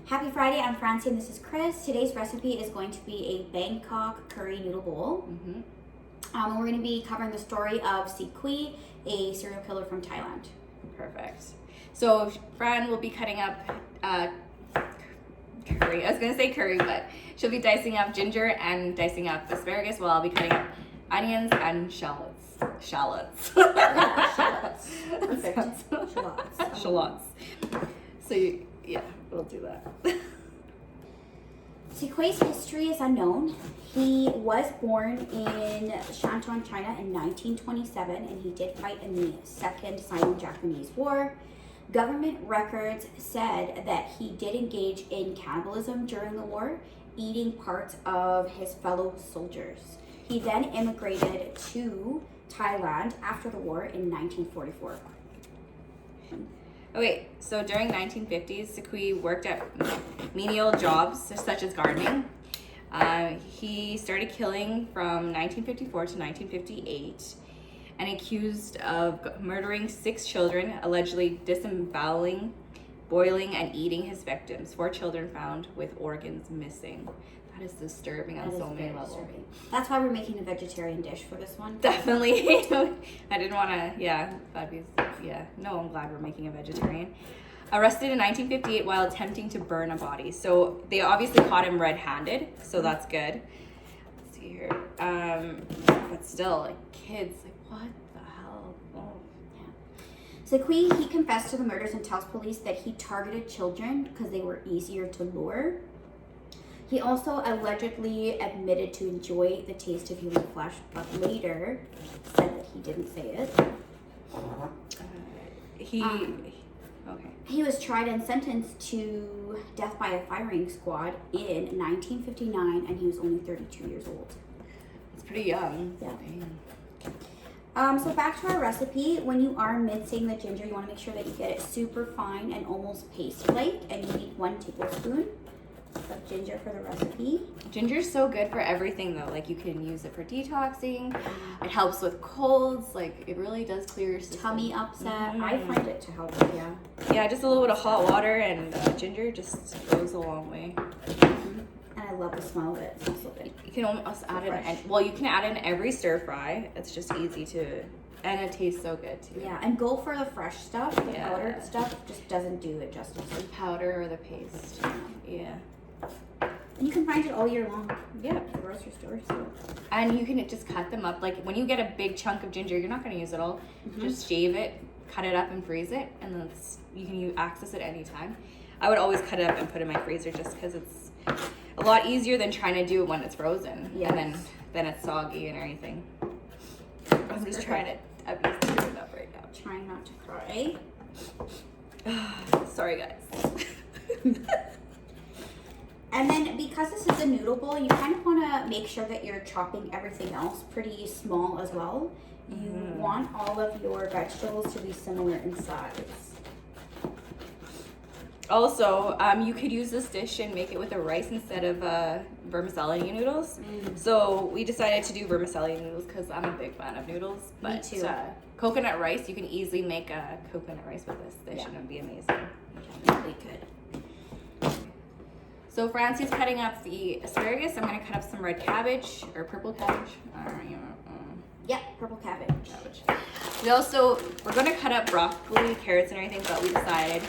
Happy Friday, I'm Francie and this is Chris. Today's recipe is going to be a Bangkok curry noodle bowl. We're going to be covering the story of Quey, a serial killer from Thailand. Perfect. So Fran will be cutting up curry. I was going to say curry, but she'll be dicing up ginger and dicing up asparagus while I'll be cutting up onions and shallots. Shallots. Shallots. Perfect. Shallots. Shallots. So yeah, we'll do that. Quey's history is unknown. He was born in Shantung, China in 1927, and he did fight in the Second Sino-Japanese War. Government records said that he did engage in cannibalism during the war, eating parts of his fellow soldiers. He then immigrated to Thailand after the war in 1944. Oh wait, so during 1950s, Quey worked at menial jobs such as gardening. He started killing from 1954 to 1958 and accused of murdering 6 children, allegedly disemboweling, boiling, and eating his victims. 4 children found with organs missing. That is disturbing on so many levels. That's why we're making a vegetarian dish for this one. Definitely. I didn't want to, no, I'm glad we're making a vegetarian. Arrested in 1958 while attempting to burn a body. So they obviously caught him red-handed, so that's good. Let's see here. But still, like, kids, like, what the hell? Oh. Yeah. Quey, he confessed to the murders and tells police that he targeted children because they were easier to lure. He also allegedly admitted to enjoy the taste of human flesh, but later said that he didn't say it. He was tried and sentenced to death by a firing squad in 1959, and he was only 32 years old. It's pretty young. Yeah. So back to our recipe. When you are mincing the ginger, you want to make sure that you get it super fine and almost paste-like, and you need 1 tablespoon of ginger for the recipe. Ginger's so good for everything though. Like you can use it for detoxing. It helps with colds. Like it really does clear your system. Tummy upset. I find it to help. Yeah. Yeah, just a little bit of hot water and ginger just goes a long way. And I love the smell of it. It smells so good. You can almost add it in. Well, you can add it in every stir fry. It's just easy to, and it tastes so good too. Yeah, and go for the fresh stuff. The powdered stuff just doesn't do it justice. The powder or the paste. Yeah. And you can find it all year long. Yeah. At the grocery store. So. And you can just cut them up. Like when you get a big chunk of ginger, you're not going to use it all. Just shave it, cut it up and freeze it, and then you can access it anytime. I would always cut it up and put it in my freezer just because it's a lot easier than trying to do it when it's frozen. Yes. And then it's soggy and everything. I'm just trying to do it up right now. Trying not to cry. Sorry, guys. And then because this is a noodle bowl, you kind of want to make sure that you're chopping everything else pretty small as well. You want all of your vegetables to be similar in size. Also, you could use this dish and make it with a rice instead of vermicelli noodles. So we decided to do vermicelli noodles because I'm a big fan of noodles. But Me too. Coconut rice, you can easily make a coconut rice with this dish and it would be amazing. Definitely could. So Francie's cutting up the asparagus. I'm going to cut up some red cabbage or purple cabbage. Yeah, purple cabbage. We're going to cut up broccoli, carrots, and everything, but we decided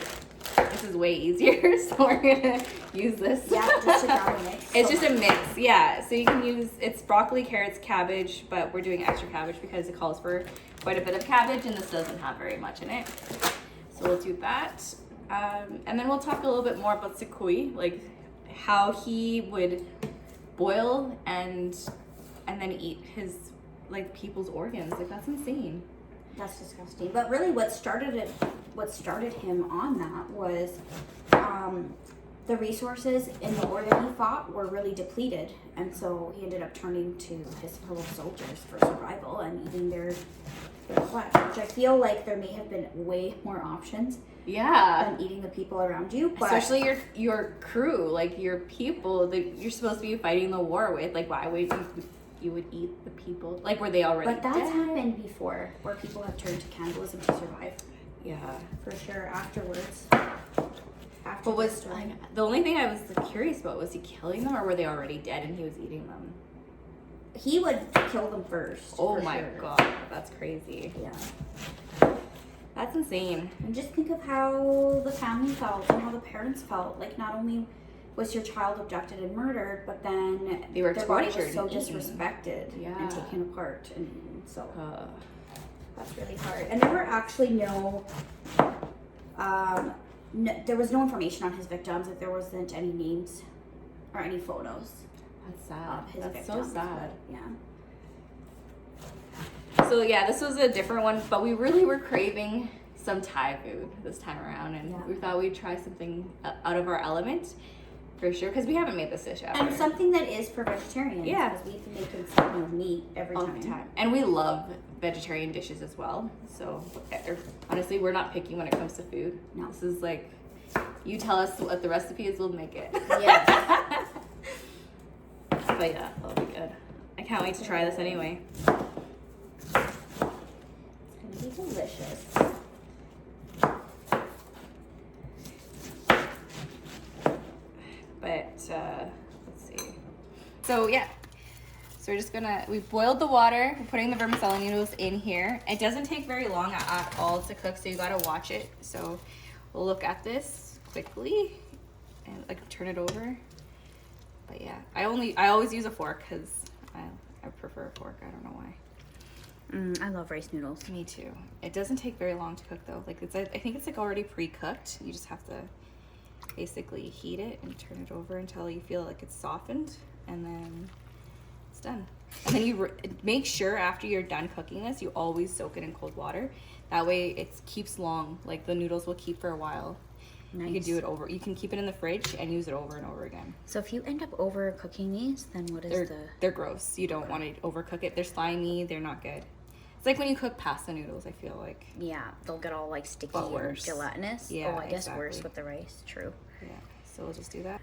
this is way easier, so we're going to use this. Yeah, just a mix. It's just a mix, yeah. So you can use, it's broccoli, carrots, cabbage, but we're doing extra cabbage because it calls for quite a bit of cabbage, and this doesn't have very much in it. So we'll do that. And then we'll talk a little bit more about Quey, like how he would boil and then eat his people's organs. Like that's insane. That's disgusting. But really what started him on that was the resources in the war that he fought were really depleted, and so he ended up turning to his fellow soldiers for survival and eating their flesh, which I feel like there may have been way more options than eating the people around you, but especially your crew, like your people that you're supposed to be fighting the war with. Like why would you would eat the people? Like were they already But that's dead? happened before, where people have turned to cannibalism to survive. Yeah, For sure, afterwards. after But the story. the only thing I was curious about, was he killing them or were they already dead and he was eating them? He would kill them first. Oh for my sure. god, that's crazy. Yeah. That's insane. And just think of how the family felt and how the parents felt. Like, not only was your child abducted and murdered, but then They were their body was tortured so and eaten. disrespected Yeah. and taken apart. And so Uh, that's really hard. And there were actually there was no information on his victims. Like, there wasn't any names or any photos that's sad. of his That's victims. so sad. But, yeah. So yeah, this was a different one, but we really were craving some Thai food this time around, and Yeah. we thought we'd try something out of our element for sure, because we haven't made this dish ever. And something that is for vegetarians. Yeah. Because we've been making something with meat every all time. the time, and we love vegetarian dishes as well. So honestly, we're not picky when it comes to food. No. This is like, you tell us what the recipe is, we'll make it. Yes. But yeah, that'll be good. I can't wait to try this anyway. It's gonna be delicious. But let's see. So yeah, so we're just we boiled the water. We're putting the vermicelli noodles in here. It doesn't take very long at all to cook, so you gotta watch it. So we'll look at this quickly and like turn it over. But yeah, I always use a fork because I prefer a fork. I don't know why. I love rice noodles. Me too. It doesn't take very long to cook though. Like I think it's like already pre-cooked. You just have to basically heat it and turn it over until you feel like it's softened, and then it's done. And then you make sure after you're done cooking this, you always soak it in cold water. That way it keeps long. Like the noodles will keep for a while. Nice. You can do it over. You can keep it in the fridge and use it over and over again. So if you end up overcooking these, then what is They're gross. You don't want to overcook it. They're slimy. They're not good. It's like when you cook pasta noodles, I feel like. Yeah, they'll get all like sticky But and worse. gelatinous. Yeah, Oh, I guess worse exactly. with the rice. True. Yeah, so we'll just do that.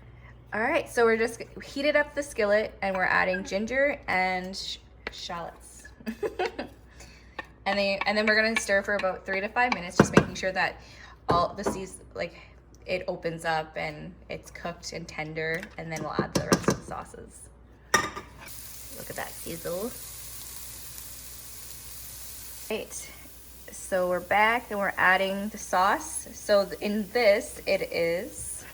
All right, so we're just heated up the skillet and we're adding ginger and shallots. and then we're gonna stir for about 3 to 5 minutes, just making sure that all the it opens up and it's cooked and tender, and then we'll add the rest of the sauces. Look at that sizzle. Right, so we're back and we're adding the sauce. So in this, it is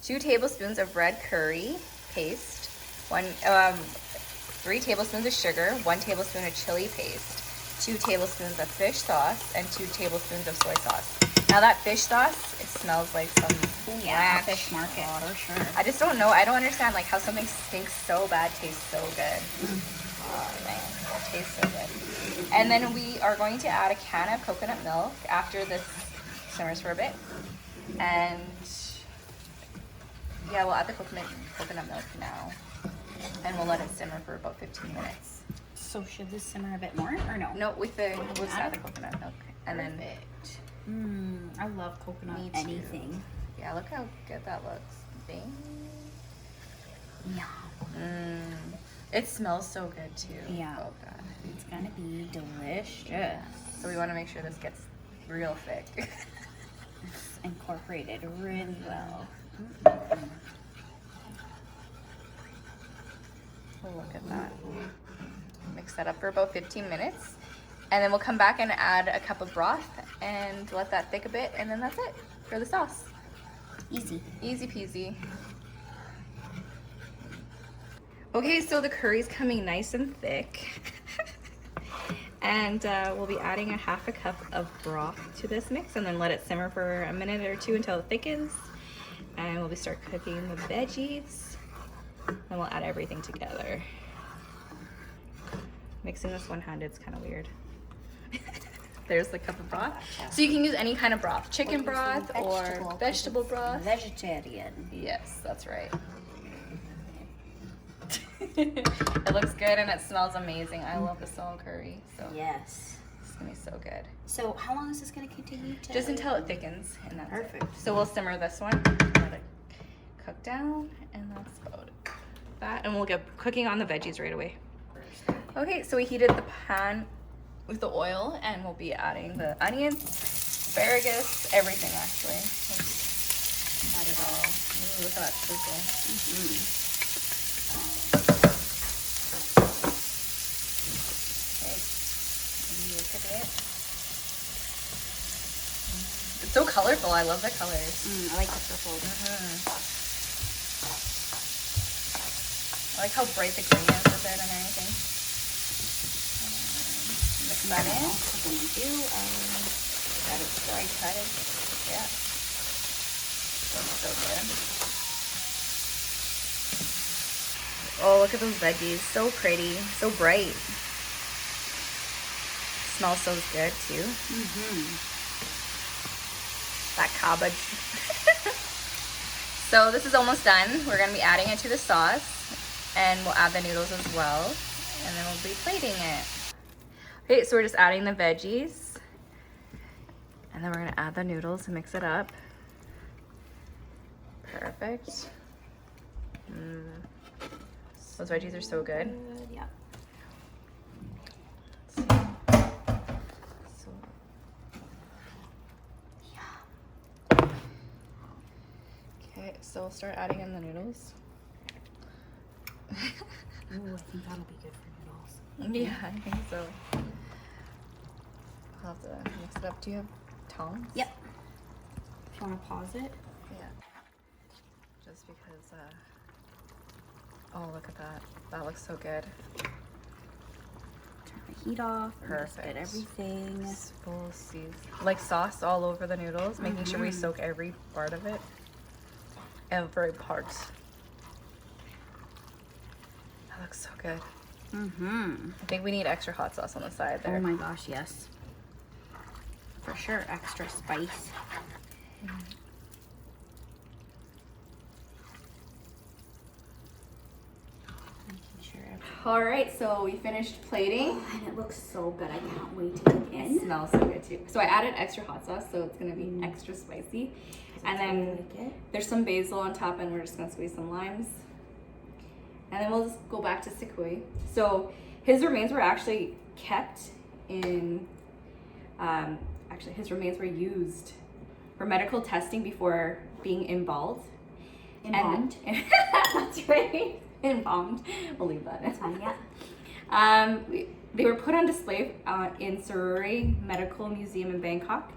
2 tablespoons of red curry paste, 3 tablespoons of sugar, 1 tablespoon of chili paste, 2 tablespoons of fish sauce, and 2 tablespoons of soy sauce. Now that fish sauce, it smells like some Fish market for sure. I just don't know. I don't understand like how something stinks so bad tastes so good. Oh man, it tastes so good. And then we are going to add a can of coconut milk after this simmers for a bit. And yeah, we'll add the coconut milk now. And we'll let it simmer for about 15 minutes. So should this simmer a bit more or no? No, we'll just add the coconut milk. And then I love coconut Me too. anything. yeah, look how good that looks. Bing. Yeah. It smells so good too. Yeah. Oh god. It's gonna be delicious. So we want to make sure this gets real thick. It's incorporated really well. Oh, look at that. Mix that up for about 15 minutes. And then we'll come back and add a cup of broth and let that thick a bit. And then that's it for the sauce. Easy. Easy peasy. Okay, so the curry's coming nice and thick. And we'll be adding a half a cup of broth to this mix and then let it simmer for a minute or two until it thickens. And we'll start cooking the veggies. And we'll add everything together. Mixing this one-handed is kind of weird. There's the cup of broth. So you can use any kind of broth. Chicken broth or vegetable broth. Vegetarian. Yes, that's right. It looks good and it smells amazing. I love the salt curry. So Yes. it's gonna be so good. So how long is this gonna continue to? Just until it thickens, and that's Perfect. it. So we'll simmer this one, let it cook down, and that's about it. That, and we'll get cooking on the veggies right away. Okay, so we heated the pan with the oil, and we'll be adding the onions, asparagus, everything actually. Not at all. Ooh, look at that sizzle. Okay. Look at it. It's so colorful. I love the colors. I like the purple. I like how bright the green is with it and everything. Mix that in. What I'm gonna do That is dry cutted. Yeah. Looks so good. Oh, look at those veggies. So pretty. So bright. Smells so good too. That cabbage. So this is almost done. We're going to be adding it to the sauce. And we'll add the noodles as well. And then we'll be plating it. Okay, so we're just adding the veggies. And then we're going to add the noodles and mix it up. Perfect. Those veggies are so good. Yeah. Okay, so we'll start adding in the noodles. Ooh, I think that'll be good for noodles. Yeah, I think so. I'll have to mix it up. Do you have tongs? Yep. If you want to pause it. Yeah. Just because, oh, look at that. That looks so good. Turn the heat off. Perfect. Get everything. Full season. Like sauce all over the noodles, making sure we soak every part of it. Every part. That looks so good. I think we need extra hot sauce on the side there. Oh my gosh, yes. For sure, extra spice. All right, so we finished plating. Oh, and it looks so good. I can't wait to dig in. It smells so good too. So I added extra hot sauce, so it's gonna be extra spicy. And then there's some basil on top, and we're just gonna squeeze some limes. And then we'll just go back to Quey. So his remains were actually kept in, actually his remains were used for medical testing before being embalmed. Embalmed? That's right. Embalmed. We'll leave that. That's fine, yeah. They were put on display in Surrey Medical Museum in Bangkok.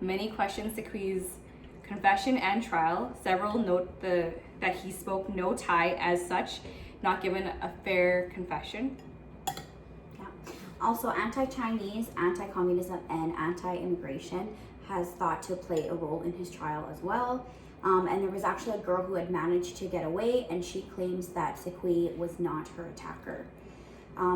Many questioned Quey's confession and trial. Several note that he spoke no Thai as such, not given a fair confession. Yeah. Also, anti-Chinese, anti-communism, and anti-immigration has thought to play a role in his trial as well. And there was actually a girl who had managed to get away, and she claims that Quey was not her attacker.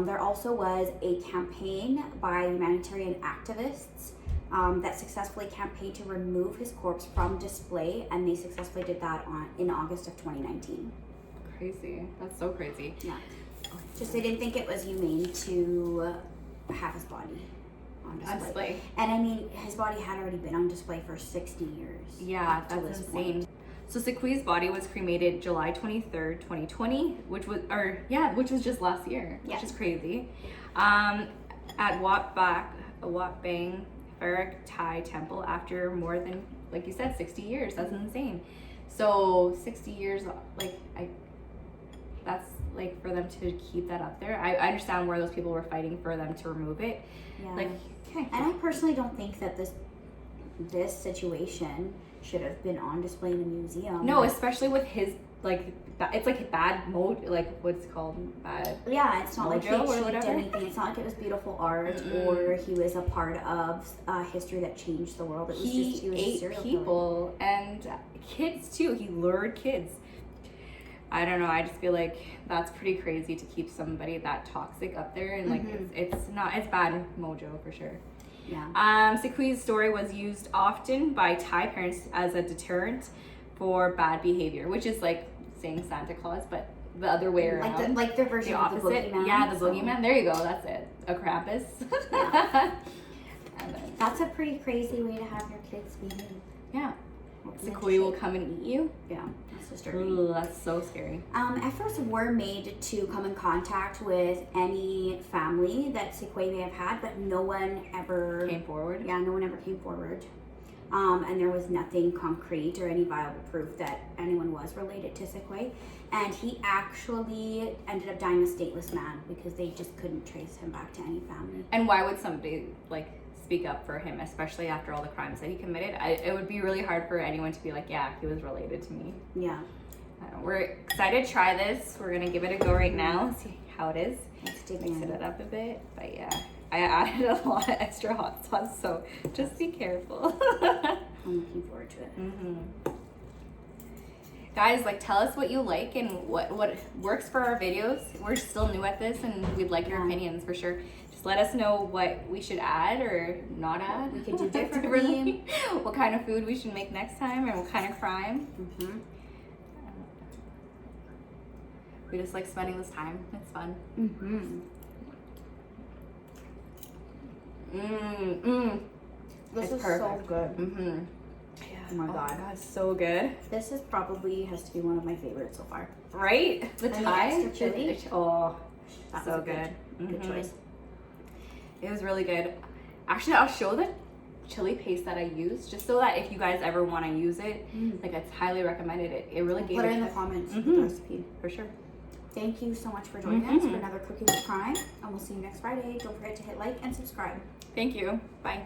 There also was a campaign by humanitarian activists that successfully campaigned to remove his corpse from display, and they successfully did that in August of 2019. Crazy. That's so crazy. Yeah. Just they didn't think it was humane to have his body on display. And I mean, his body had already been on display for 60 years. Yeah, that's insane. So Quey's body was cremated July 23rd, 2020, which was just last year, which is crazy. At Wat Bang Pharaoh Thai temple after more than, like you said, 60 years. That's insane. So 60 years, that's like for them to keep that up there. I understand where those people were fighting for them to remove it. Yeah. And I personally don't think that this situation should have been on display in a museum. No, especially with his it's like bad mode, like what's it called, bad. Yeah, it's not like he achieved whatever. anything. It's not like it was beautiful art or he was a part of history that changed the world. It was he was ate a serial people killer. And kids too. He lured kids. I don't know. I just feel like that's pretty crazy to keep somebody that toxic up there, and it's bad mojo for sure. Yeah. Quey's story was used often by Thai parents as a deterrent for bad behavior, which is like saying Santa Claus, but the other way around. Like the version the of the opposite. boogeyman. Yeah, the boogeyman. There you go. That's it. A Krampus. Yeah. And then, that's a pretty crazy way to have your kids behave. Yeah. Quey will come and eat you. Yeah, that's disturbing. Ooh, that's so scary. Efforts were made to come in contact with any family that Quey may have had, but no one ever came forward. Yeah, no one ever came forward. and there was nothing concrete or any viable proof that anyone was related to Quey. And he actually ended up dying a stateless man because they just couldn't trace him back to any family. And why would somebody like speak up for him, especially after all the crimes that he committed? It would be really hard for anyone to be like, yeah, he was related to me. Yeah. I don't know. We're excited to try this. We're gonna give it a go right now, see how it is. Let's dig Mix in. it up a bit, but yeah, I added a lot of extra hot sauce, so just be careful. I'm looking forward to it. Guys, like, tell us what you like and what works for our videos. We're still new at this, and we'd like your opinions for sure. Just let us know what we should add or not add. We could do differently. What kind of food we should make next time, and what kind of crime. We just like spending this time. It's fun. This is perfect. so good. Yeah. Oh my god. It's so good. This is probably has to be one of my favorites so far. Right? The And the Thai. extra chili. Oh, That so was a good. Good choice. It was really good. Actually, I'll show the chili paste that I used, just so that if you guys ever want to use it, like, it's highly recommended. It really gave Put it it in the comments, the recipe. for sure. Thank you so much for joining us for another Cooking with Crime, and we'll see you next Friday. Don't forget to hit like and subscribe. Thank you. Bye.